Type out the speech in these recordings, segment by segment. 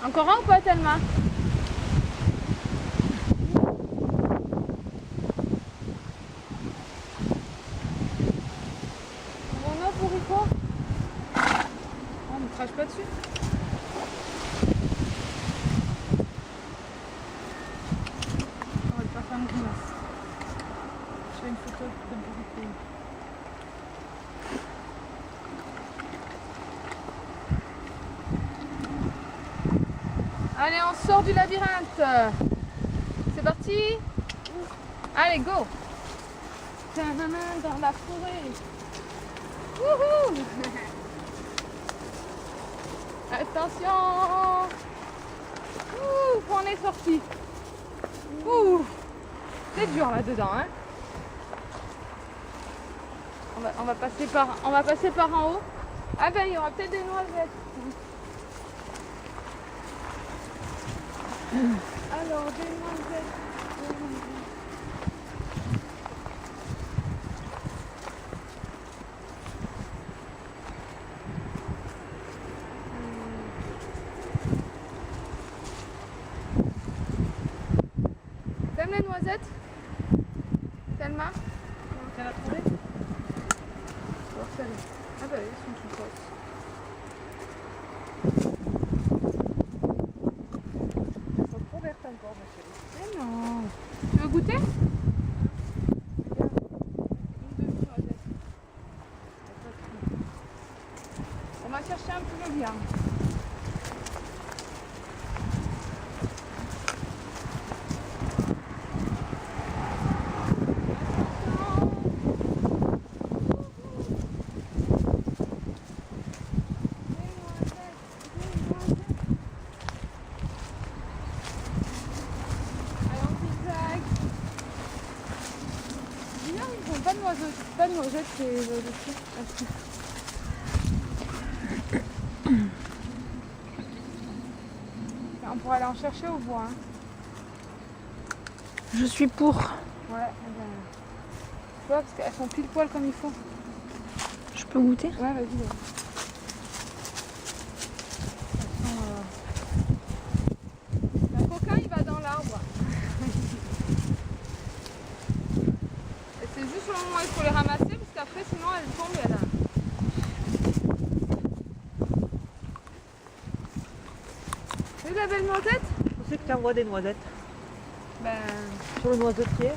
Encore un ou pas, Thelma? On a pour Rico? On ne crache pas dessus. On va te faire une grimace. Je fais une photo de Rico. Allez, on sort du labyrinthe. C'est parti. Allez, go. Dans la forêt. Wouhou. Attention. Ouh, on est sorti. Ouh. C'est dur là-dedans, hein. On va passer par en haut. Ah ben, il y aura peut-être des noisettes. Alors, des noisettes. T'aimes les noisettes, Thelma? Tu l'as trouvé? Alors, celle-là. Ah bah oui, elles sont toutes grosses. Elles sont trop vertes encore, ma chérie. Mais non. Tu veux goûter? Regarde, une demi-noisette. On va chercher un peu le bien. Pas de noisettes, c'est dessus. On pourrait aller en chercher au bois. Hein. Je suis pour. Ouais, tu vois, parce qu'elles sont pile poil comme il faut. Je peux goûter? Ouais, vas-y. Le coquin, il va dans l'arbre. Et c'est juste au moment où il faut les ramasser, parce qu'après, sinon, elles tombent et elles... Tu veux la belle noisette? On sait que tu envoies des noisettes Ben... sur le noisetier.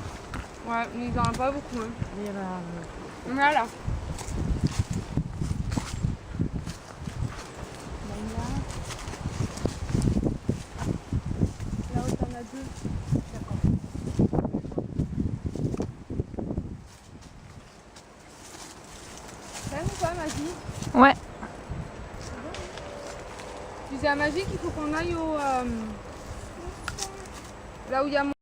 Ouais, mais il n'y en a pas beaucoup. Hein. Il y en a... Voilà. Là-haut, t'en as deux. T'aimes ou pas, Magie? Ouais. Tu disais à Magie qu'il faut qu'on aille au... là où il y a mon...